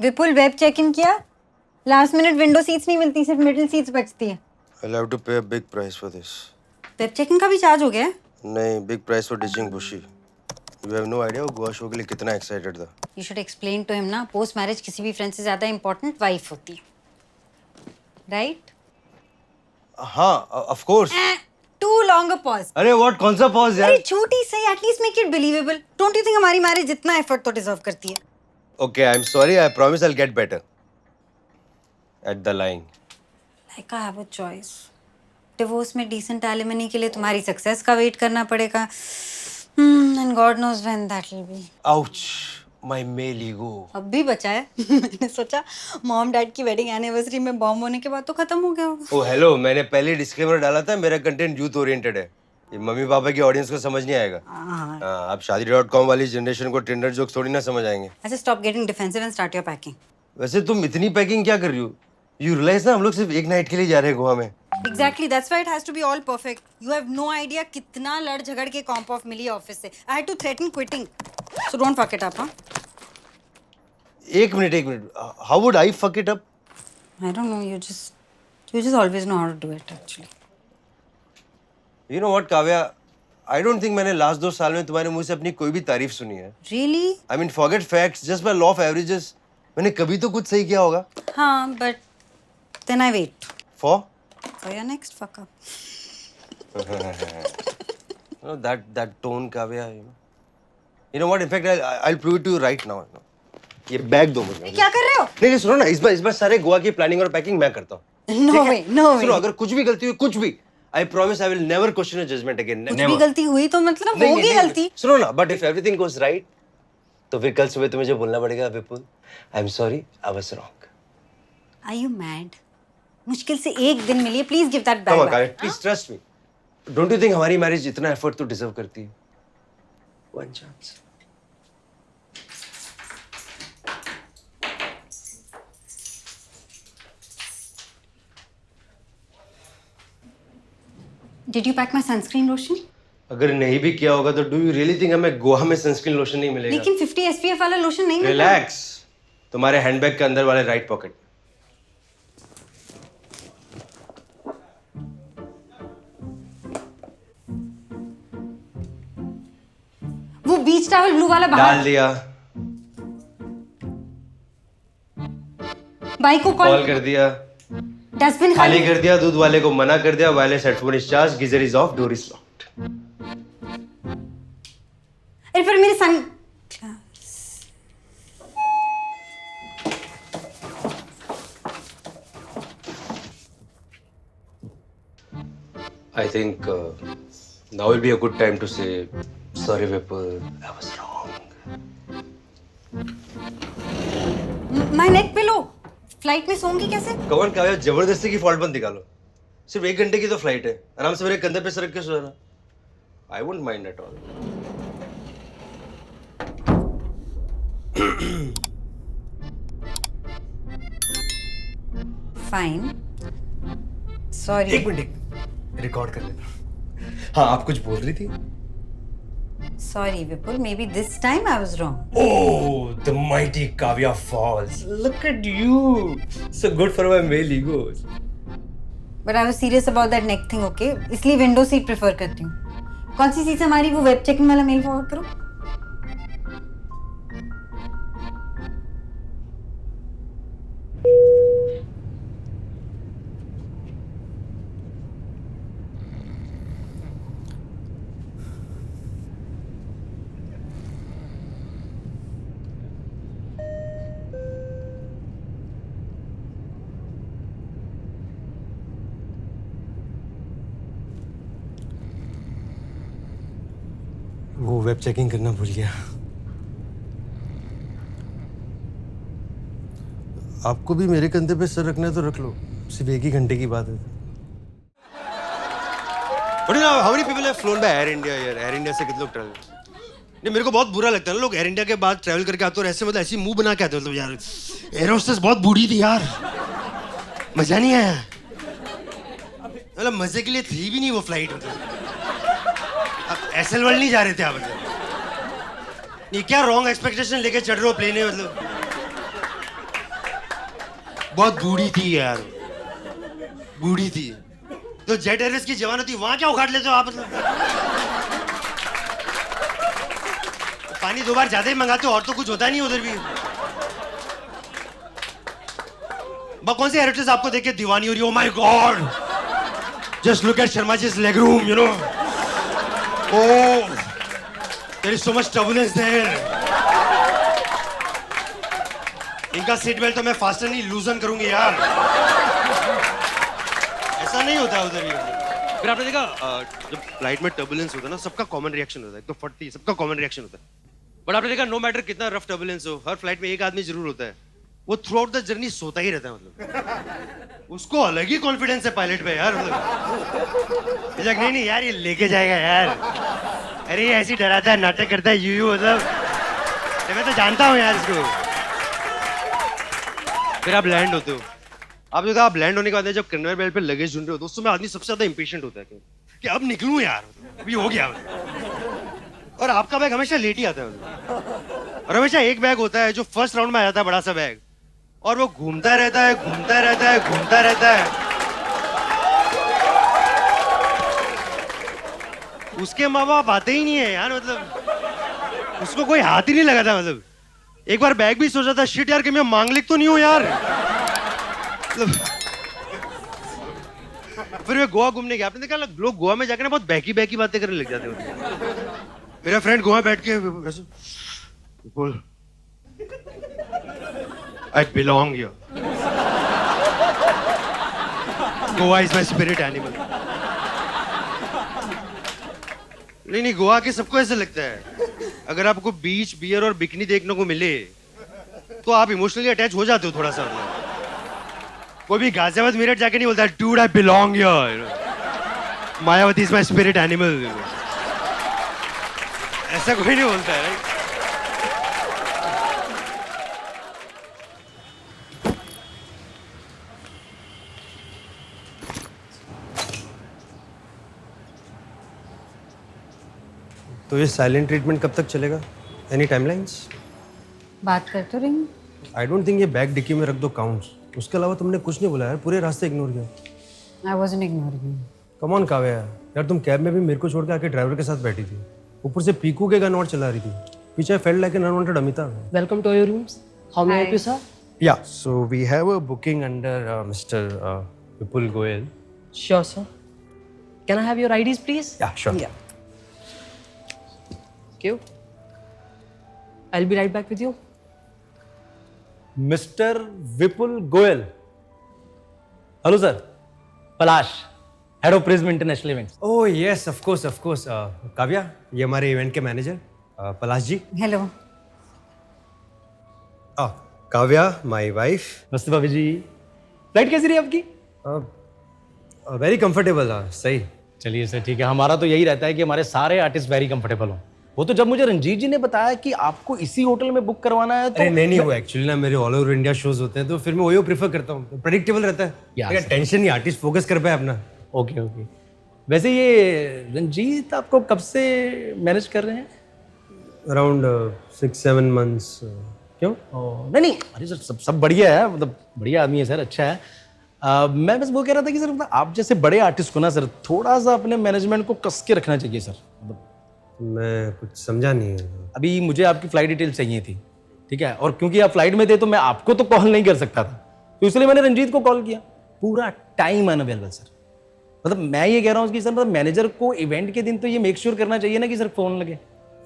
विपुल web check इन किया? Last minute window seats नहीं मिलती, सिर्फ मिडिल सीट्स बचती है। I'll have to pay a big price for this. Web check in का भी चार्ज हो गया है? नहीं, big price for ditching Bushi. You have no idea वो गोवा शो के लिए कितना excited था. You should explain to him ना, पोस्ट मैरिज किसी भी फ्रेंड से ज्यादा इम्पोर्टेंट वाइफ होती है, राइट? हाँ, of course. Too long a pause. अरे what कौन सा pause यार? अरे छोटी सही, at least make it believable. Don't you think हमारी मैरिज जितना एफर्ट तो डिजर्व करती है? Okay, I'm sorry. I promise I'll get better. At the line. Like I have a choice. Divorce में डिसेंट एलिमनी के लिए तुम्हारी सक्सेस का वेट करना पड़ेगा। And God knows when that will be. Ouch. My male ego. अब भी बचा है। मैंने सोचा मॉम डैड की वेडिंग एनिवर्सरी में बॉम्ब होने के बाद तो खत्म हो गया होगा। Oh hello, मैंने पहले डिस्क्लेमर डाला था मेरा कंटेंट यूथ ओरिएंटेड है। ये मम्मी पापा की ऑडियंस को समझ नहीं आएगा। हाँ। आप शादी.com वाली जनरेशन को टिंडर जोक्स थोड़ी ना समझ आएंगे। अच्छा stop getting defensive and start your packing. वैसे तुम इतनी पैकिंग क्या कर रही हो? यू रियलाइज ना हम लोग सिर्फ एक नाइट के लिए जा रहे हैं गोवा में। Exactly, that's why it has to be all perfect. You have no idea कितना लड़ झगड़ के कॉम्प ऑफ मिली ऑफिस से। I had to threaten quitting. So don't fuck it up, huh? एक minute. How would I fuck it up? I don't know. You just always know how to do it. Actually. You know what, Kavya? I don't think मैंने last 2 साल में तुम्हारे मुंह से अपनी कोई भी तारीफ सुनी है। Really? I mean, forget facts, just by law of averages. मैंने कभी तो कुछ सही किया होगा। हाँ, but then I wait. For? For your next fuck up. No, that tone, Kavya. You know what? In fact, I'll prove it to you right now. ये bag दो मुझे। क्या कर रहे हो? नहीं सुनो ना, इस बार सारे गोवा की प्लानिंग और पैकिंग मैं करता हूँ। No way, no way. सुनो, अगर कुछ भी गलती हुई, कुछ भी, I promise I will never question your judgment again. कुछ भी गलती हुई तो मतलब होगी गलती। सुनो ना, but if everything goes right, तो फिर कल सुबह तुम्हें जो बोलना पड़ेगा, विपुल, I'm sorry, I was wrong. Are you mad? मुश्किल से एक दिन मिली है, please give that Come back. on, Kavya, please trust me. Don't you think हमारी मैरिज इतना एफर्ट तो डिजर्व करती है? One chance. Did you pack my sunscreen lotion? अगर नहीं भी किया होगा तो डू यू रियली थिंक हमें गोवा में सनस्क्रीन लोशन नहीं मिलेगा? लेकिन 50 SPF वाला लोशन नहीं मिलेगा। रिलैक्स, तुम्हारे हैंडबैग के अंदर वाले राइट पॉकेट। वो बीच टॉवल ब्लू वाला बाहर डाल दिया। बाइक को कॉल कर दिया। डस्टबिन खाली कर दिया, दूध वाले को मना कर दिया, wireless headphone is charge, geyser is of, door is locked. अरे पर मेरे सन I think now will be a good time to say sorry, Vipul. I was wrong. My neck pillow. Flight में सोऊंगी कैसे? कौन काव्या, जबरदस्ती की फॉल्ट बंद निकालो। सिर्फ 1 घंटे की तो फ्लाइट है, आराम से मेरे कंधे पे सर रख के सो जाना। I wouldn't mind at all. Fine. Sorry. एक मिनट, रिकॉर्ड कर लेना। हाँ, आप कुछ बोल रही थी? Sorry, Vipul. Maybe this time I was wrong. Oh, the mighty Kavya falls. Look at you. So good for my male egos. But I was serious about that neck thing, okay? इसलिए window seat prefer करती हूँ। कौन सी seat हमारी वो web checking वाला mail forward करो? वो web checking करना भूल गया। आपको भी मेरे कंधे पे सर रखना है तो रख लो, सिर्फ 1 ही घंटे की बात है। But you know how many people have flown by Air India यार? Air India से कितने लोग ट्रैवल? नहीं, मेरे को बहुत बुरा लगता है ना, लोग एयर इंडिया के बाद ट्रैवल करके आते और ऐसे मतलब ऐसी मुंह बना के आते, मतलब यार एयर होस्टेस बहुत बूढ़ी थी यार, मजा नहीं आया। मतलब मजे के लिए थी भी नहीं वो फ्लाइट, मतलब एसएल वर्ल्ड नहीं जा रहे थे आप, मतलब ये क्या रॉन्ग एक्सपेक्टेशन लेके चढ़ रहे हो प्लेन में, मतलब बहुत बूढ़ी थी यार, बूढ़ी थी। तो जेट एयरवेज की जवान होती, वहां क्या उखाड़ लेते हो आप? मतलब पानी 2 बार ज्यादा ही मंगाते हो, और तो कुछ होता नहीं उधर भी। कौन सी एयरवेज आपको देख के दीवानी हो रही? Oh my god, just look at Sharma जी's leg room, you know. Oh, there is so much turbulence there. इनका सीट बेल्ट तो मैं फास्टर नहीं लूजन करूंगी यार। ऐसा नहीं होता उधर ही। फिर आपने देखा जब फ्लाइट में टर्बुलेंस होता है ना, सबका कॉमन रिएक्शन होता है। एक तो फटती, सबका कॉमन रिएक्शन होता है। बट आपने देखा नो मैटर कितना रफ टर्बुलेंस हो, हर फ्लाइट में एक आदमी जरूर होता है, वो थ्रू आउट द जर्नी सोता ही रहता है। मतलब उसको अलग ही कॉन्फिडेंस है पायलट पे यार। मतलब नहीं नहीं यार, ये लेके जाएगा यार। अरे ये ऐसी डराता है, नाटक करता है, यू मतलब मैं तो जानता हूँ यार इसको। फिर आप लैंड होते हो। आप जो आप लैंड होने के बाद जब कन्वेयर बेल्ट पे लगेज ढूंढ रहे हो, तो उस समय आदमी सबसे ज्यादा इंपेशेंट होता है कि अब निकलूं यार, अभी हो गया। और आपका बैग हमेशा लेट ही आता है। और हमेशा एक बैग होता है जो फर्स्ट राउंड में आ जाता है, बड़ा सा बैग, और वो घूमता रहता है, घूमता रहता है, घूमता रहता है। उसके माँ बाप आते ही नहीं है यार। मतलब उसको कोई हाथ ही नहीं लगाता। मतलब एक बार बैग भी सोचा था, शिट यार कि मैं मांगलिक तो नहीं हूं यार। मतलब फिर मैं गोवा घूमने गया। आपने देखा लोग गोवा में जाकर ना बहुत बैकी बैकी बातें करने लग जाते हैं। मेरा फ्रेंड गोवा बैठ के बोल, I belong here. Goa is my spirit animal. नहीं गोवा के सबको ऐसा लगता है। अगर आपको बीच, बियर और बिकनी देखने को मिले तो आप इमोशनली अटैच हो जाते हो थोड़ा सा। कोई भी गाजियाबाद मेरठ जाके नहीं बोलता dude I belong here, Mayawati is my spirit animal. ऐसा कोई नहीं बोलता है, राइट? तो ये साइलेंट ट्रीटमेंट कब तक चलेगा? Any timelines? बात कर तो रही हूँ। आई डोंट थिंक ये बैग डिक्की में रख दो काउंट्स। उसके अलावा तुमने कुछ नहीं बोला यार, पूरे रास्ते इग्नोर किया। I wasn't ignoring. Come on Kavya यार, तुम कैब में भी मेरे को छोड़ के आके ड्राइवर के साथ बैठी थी, ऊपर से पीकू के गाना और चला रही थी। पीछे felt like an unwanted Amita. Welcome to your rooms. How may I help you, sir? Yeah so we have a booking under mister Vipul Goyal. Sure, sir. Can I have your IDs, please? Yeah sure. Yeah. Thank you. I'll be right back with you. Mister Vipul Goyal. Hello sir, Palash, head of Prism International Events. Oh yes of course Kavya, ये हमारे event के manager Palash ji. Hello. Kavya my wife. नमस्ते भाभी जी। Flight कैसी रही आपकी? Very comfortable. सही। चलिए सर, ठीक है। हमारा तो यही रहता है कि हमारे सारे आर्टिस्ट वेरी कंफर्टेबल हों। वो तो जब मुझे रंजीत जी ने बताया कि आपको इसी होटल में बुक करवाना है तो अरे नहीं वो एक्चुअली ना मेरे ऑल ओवर इंडिया शोज होते हैं, तो फिर मैं वही प्रेफर करता हूँ, प्रेडिक्टेबल रहता है। Yes, टेंशन नहीं, आर्टिस्ट फोकस कर पाए अपना। ओके। वैसे ये रंजीत आपको कब से मैनेज कर रहे हैं? Around 6-7 months. क्यों? नहीं, अरे सर सब बढ़िया है, मतलब बढ़िया आदमी है सर, अच्छा है। मैं बस वो कह रहा था कि सर मतलब आप जैसे बड़े आर्टिस्ट को ना सर थोड़ा सा अपने मैनेजमेंट को कस के रखना चाहिए सर। मतलब मैं कुछ समझा नहीं। अभी मुझे आपकी फ्लाइट डिटेल चाहिए थी, ठीक है, और क्योंकि आप फ्लाइट में थे तो मैं आपको तो कॉल नहीं कर सकता था, तो इसलिए मैंने रंजीत को कॉल किया। पूरा टाइम अनअवेलेबल सर। मतलब मैं ये कह रहा हूँ कि सर मतलब मैनेजर को इवेंट के दिन तो ये मेक श्योर करना चाहिए ना कि सर फोन लगे।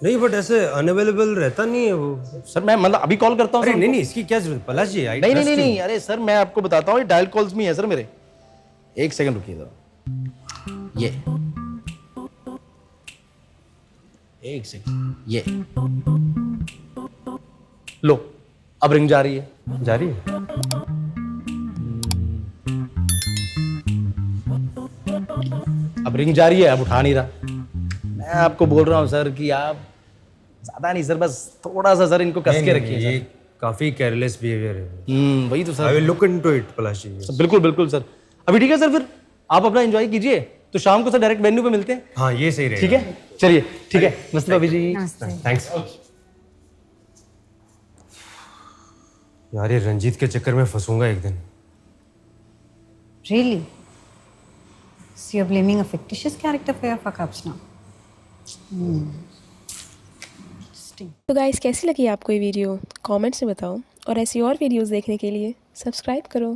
नहीं बट ऐसे अनअवेलेबल रहता नहीं है वो। सर मैं मतलब अभी कॉल करता हूँ। अरे नहीं इसकी क्या जरूरत पलाश जी। नहीं, अरे सर मैं आपको बताता हूँ, डायल कॉल्स में है सर मेरे। एक सेकंड रुकिए जरा। ये एक सेकंड, ये लो, अब रिंग जा रही है। जा रही है? अब रिंग जा रही है, अब उठा नहीं रहा। मैं आपको बोल रहा हूँ सर कि आप ज्यादा नहीं सर, बस थोड़ा सा सर इनको कस के रखिए ये सर। काफी केयरलेस बिहेवियर है। वही तो I sir. Will look into it Palash ji. बिल्कुल सर। अभी ठीक है सर, फिर आप अपना एंजॉय कीजिए, तो शाम को सर डायरेक्ट वेन्यू पे मिलते हैं। हाँ ये सही रहेगा। ठीक है, चलिए ठीक है। नमस्ते भाभी जी। नमस्ते। थैंक्स। यार ये रंजीत के चक्कर में फंसूंगा एक दिन। Really? So you're blaming a fictitious character for your fuck-ups now? Interesting. तो गाइस कैसी लगी आपको ये वीडियो कमेंट्स में बताओ और ऐसी और वीडियोस देखने के लिए सब्सक्राइब करो।